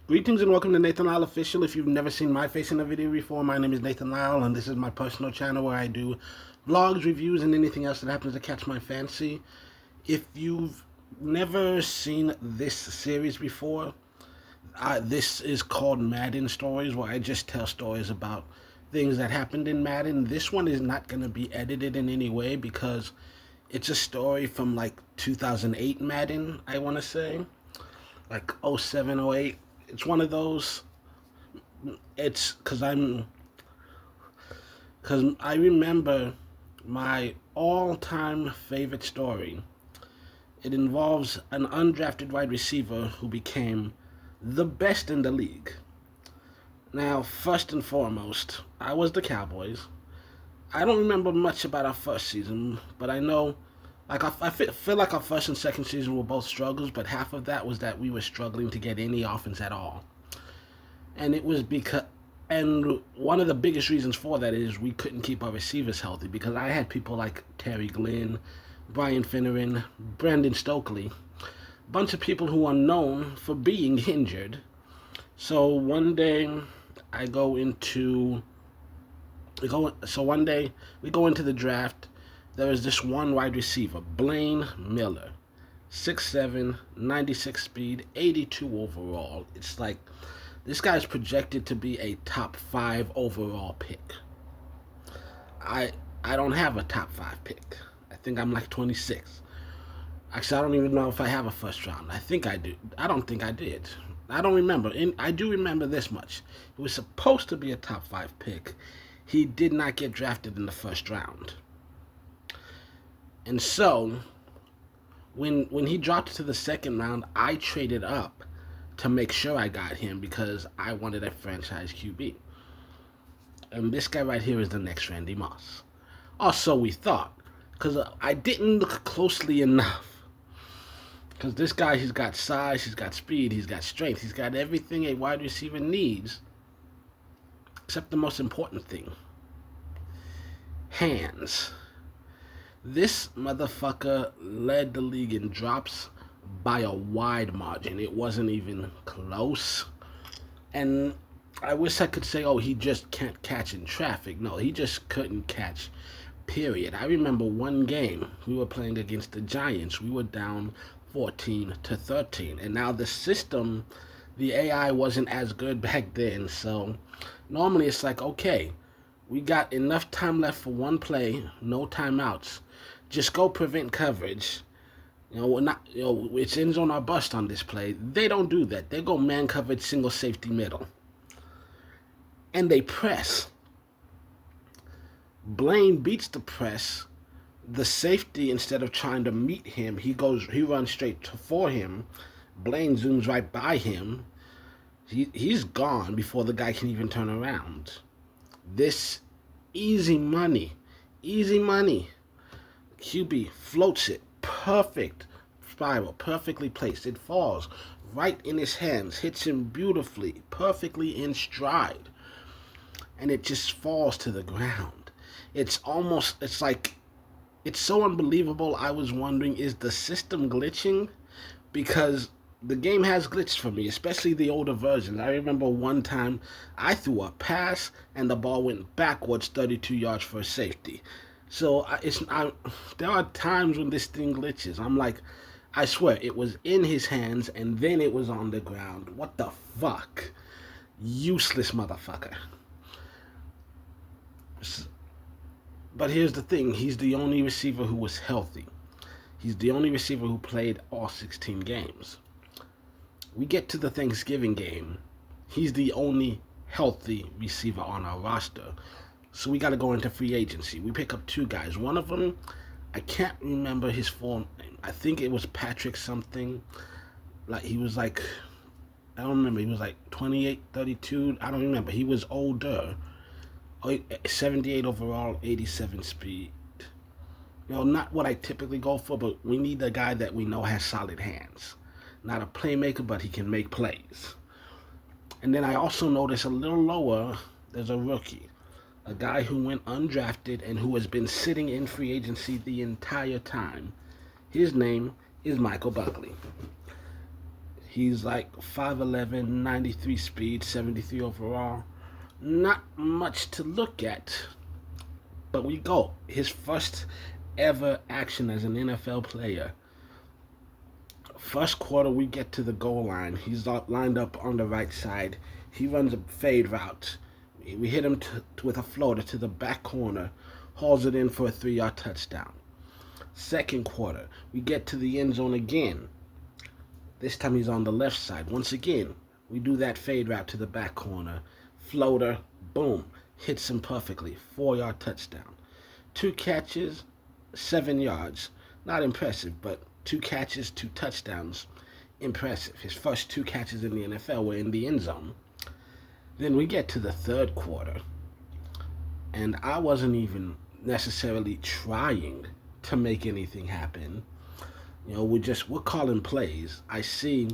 Greetings and welcome to Nathan Lyle Official. If you've never seen my face in a video before, my name is Nathan Lyle, and this is my personal channel where I do vlogs, reviews, and anything else that happens to catch my fancy. If you've never seen this series before, this is called Madden Stories, where I just tell stories about things that happened in Madden. This one is not going to be edited in any way because it's a story from like 2008 Madden, I want to say, like 07, 08. It's one of those. It's because I remember my all-time favorite story. It involves an undrafted wide receiver who became the best in the league. Now, first and foremost, I was the Cowboys. I don't remember much about our first season, but I know, like I feel like our first and second season were both struggles, but half of that was that we were struggling to get any offense at all. And it was because, and one of the biggest reasons for that is we couldn't keep our receivers healthy because I had people like Terry Glenn, Brian Finneran, Brandon Stokely, a bunch of people who are known for being injured. So one day I go into one day we go into the draft. There is this one wide receiver, Blaine Miller, 6'7", 96 speed, 82 overall. It's like this guy's projected to be a top 5 overall pick. I I don't have a top 5 pick. I think I'm like 26. Actually, I don't even know if I have a first round. I think I do. I don't think I did. I don't remember. I do remember this much. It was supposed to be a top 5 pick. He did not get drafted in the first round. And so, when he dropped to the second round, I traded up to make sure I got him because I wanted a franchise QB. And this guy right here is the next Randy Moss. Also, we thought, because I didn't look closely enough. Because this guy, he's got size, he's got speed, he's got strength, he's got everything a wide receiver needs, except the most important thing: hands. This motherfucker led the league in drops by a wide margin. It wasn't even close. And I wish I could say, oh, he just can't catch in traffic. No, he just couldn't catch, period. I remember one game we were playing against the Giants. We were down 14-13. And now the system, the AI wasn't as good back then. So normally it's like, okay, we got enough time left for one play, no timeouts. Just go prevent coverage. We're not, it's end zone or bust on this play. They don't do that. They go man coverage, single safety middle. And they press. Blaine beats the press. The safety, instead of trying to meet him, he runs straight for him. Blaine zooms right by him. He's gone before the guy can even turn around. This easy money. QB floats it, perfect spiral, perfectly placed. It falls right in his hands, hits him beautifully, perfectly in stride, and it just falls to the ground. It's like, it's so unbelievable. I was wondering, is the system glitching? Because the game has glitched for me, especially the older versions. I remember one time I threw a pass and the ball went backwards 32 yards for a safety. So there are times when this thing glitches. I'm like, I swear, it was in his hands and then it was on the ground. What the fuck? Useless motherfucker. But here's the thing. He's the only receiver who was healthy. He's the only receiver who played all 16 games. We get to the Thanksgiving game. He's the only healthy receiver on our roster. So we got to go into free agency. We pick up 2 guys. One of them, I can't remember his full name. I think it was Patrick something. Like, he was like, I don't remember. He was like 28, 32. I don't remember. He was older. 78 overall, 87 speed. Not what I typically go for, but we need a guy that we know has solid hands. Not a playmaker, but he can make plays. And then I also noticed a little lower, there's a rookie. A guy who went undrafted and who has been sitting in free agency the entire time. His name is Michael Buckley. He's like 5'11", 93 speed, 73 overall. Not much to look at, but we go. His first ever action as an NFL player. First quarter, we get to the goal line. He's lined up on the right side. He runs a fade route. We hit him with a floater to the back corner, hauls it in for a 3-yard touchdown. Second quarter, we get to the end zone again. This time he's on the left side. Once again, we do that fade route to the back corner. Floater, boom, hits him perfectly. 4-yard touchdown. 2 catches, 7 yards. Not impressive, but 2 catches, 2 touchdowns. Impressive. His first 2 catches in the NFL were in the end zone. Then we get to the third quarter, and I wasn't even necessarily trying to make anything happen. We're calling plays. I see,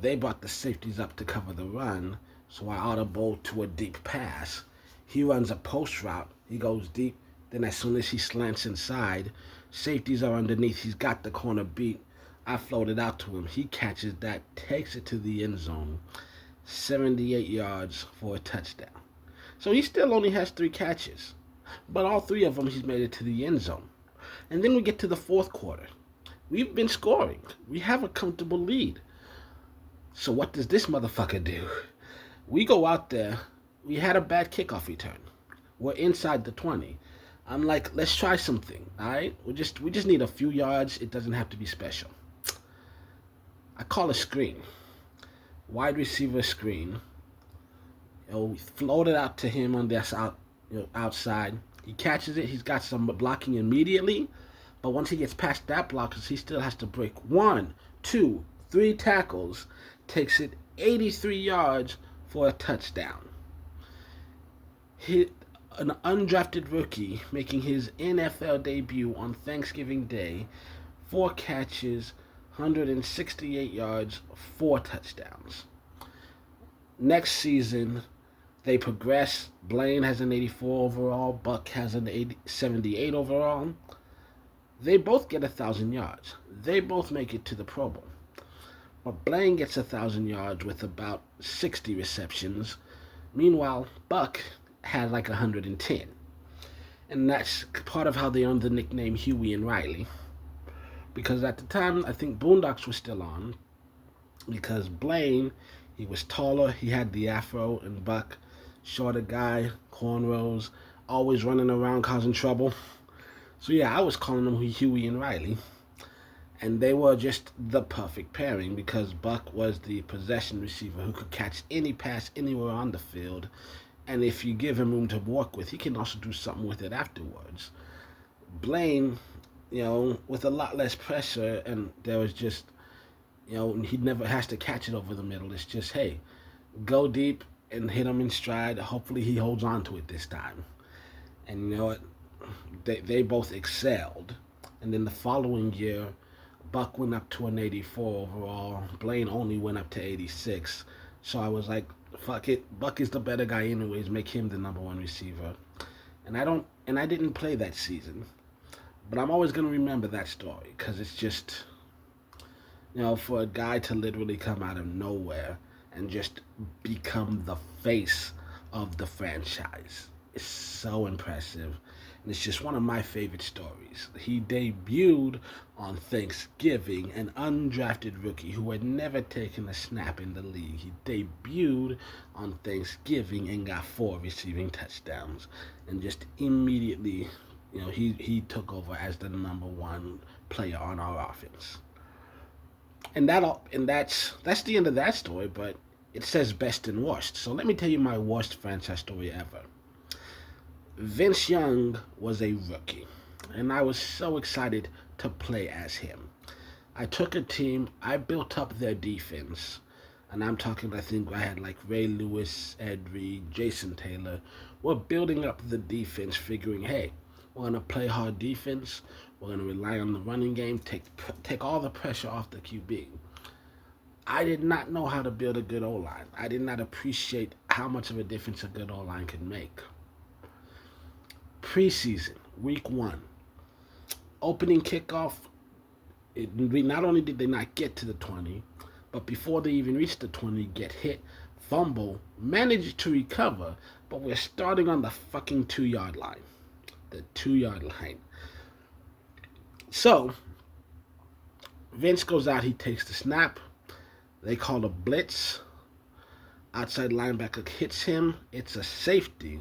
they brought the safeties up to cover the run, so I audible to a deep pass. He runs a post route. He goes deep. Then as soon as he slants inside, safeties are underneath. He's got the corner beat. I floated out to him. He catches that, takes it to the end zone. 78 yards for a touchdown. So he still only has 3 catches, but all 3 of them he's made it to the end zone. And then we get to the fourth quarter. We've been scoring. We have a comfortable lead. So what does this motherfucker do? We go out there. We had a bad kickoff return. We're inside the 20. I'm like, let's try something, all right? We just need a few yards. It doesn't have to be special. I call a screen. Wide receiver screen. We float it out to him on this outside. He catches it. He's got some blocking immediately. But once he gets past that block, he still has to break 1, 2, 3 tackles. Takes it 83 yards for a touchdown. An undrafted rookie making his NFL debut on Thanksgiving Day. 4 catches, 168 yards, 4 touchdowns. Next season, they progress. Blaine has an 84 overall. Buck has an 78 overall. They both get 1,000 yards. They both make it to the Pro Bowl. But Blaine gets 1,000 yards with about 60 receptions. Meanwhile, Buck had like 110. And that's part of how they earned the nickname Huey and Riley. Because at the time, I think Boondocks was still on. Because Blaine, he was taller, he had the afro, and Buck, shorter guy, cornrows, always running around causing trouble. So yeah, I was calling them Huey and Riley. And they were just the perfect pairing because Buck was the possession receiver who could catch any pass anywhere on the field. And if you give him room to work with, he can also do something with it afterwards. Blaine, with a lot less pressure, and there was just, he never has to catch it over the middle. It's just, hey, go deep and hit him in stride. Hopefully he holds on to it this time. And you know what? They both excelled. And then the following year, Buck went up to an 84 overall. Blaine only went up to 86. So I was like, fuck it. Buck is the better guy anyways. Make him the number 1 receiver. And I didn't play that season. But I'm always going to remember that story because it's just, for a guy to literally come out of nowhere and just become the face of the franchise is so impressive. And it's just one of my favorite stories. He debuted on Thanksgiving, an undrafted rookie who had never taken a snap in the league. He debuted on Thanksgiving and got 4 receiving touchdowns. And just immediately, he took over as the number 1 player on our offense. And that's the end of that story, but it says best and worst. So let me tell you my worst franchise story ever. Vince Young was a rookie, and I was so excited to play as him. I took a team, I built up their defense, and I'm talking, I think I had like Ray Lewis, Ed Reed, Jason Taylor. We're building up the defense, figuring, hey, we're going to play hard defense, we're going to rely on the running game, take all the pressure off the QB. I did not know how to build a good O-line. I did not appreciate how much of a difference a good O-line could make. Preseason, week 1, opening kickoff, not only did they not get to the 20, but before they even reach the 20, get hit, fumble, manage to recover, but we're starting on the fucking 2 yard line. The 2 yard line. So, Vince goes out, he takes the snap. They call a blitz. Outside linebacker hits him. It's a safety.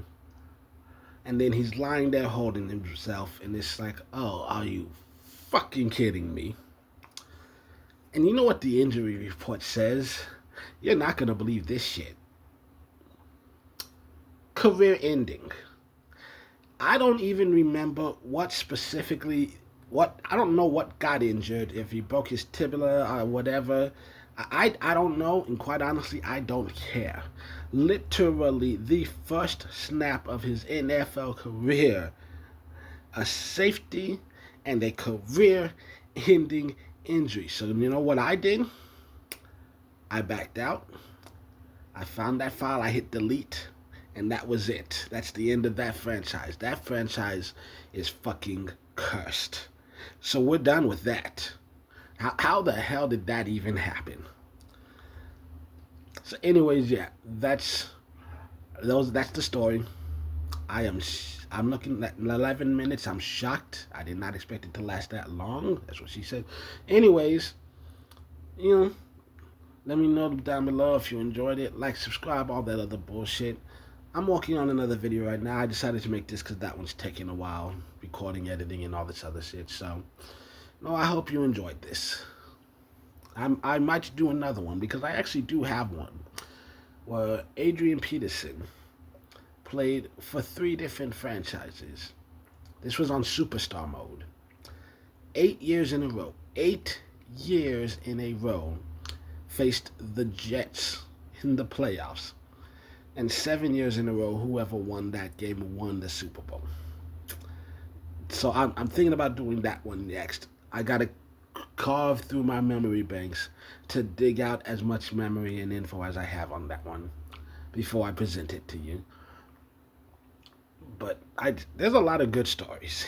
And then he's lying there holding himself, and it's like, oh, are you fucking kidding me? And you know what the injury report says? You're not going to believe this shit. Career ending. I don't even remember what specifically, I don't know what got injured, if he broke his tibia or whatever. I don't know, and quite honestly, I don't care. Literally, the first snap of his NFL career, a safety and a career-ending injury. So you know what I did? I backed out. I found that file, I hit delete, and that was it. That's the end of that franchise. That franchise is fucking cursed. So we're done with that. How the hell did that even happen? So anyways, yeah, that's the story. I'm looking at 11 minutes. I'm shocked. I did not expect it to last that long. That's what she said. Anyways, let me know down below if you enjoyed it. Like, subscribe, all that other bullshit. I'm working on another video right now. I decided to make this because that one's taking a while. Recording, editing, and all this other shit. So, no, I hope you enjoyed this. I might do another one because I actually do have one where Adrian Peterson played for 3 different franchises. This was on Superstar mode. 8 years in a row. 8 years in a row faced the Jets in the playoffs. And 7 years in a row, whoever won that game won the Super Bowl. So I'm thinking about doing that one next. I got to carve through my memory banks to dig out as much memory and info as I have on that one before I present it to you. But there's a lot of good stories.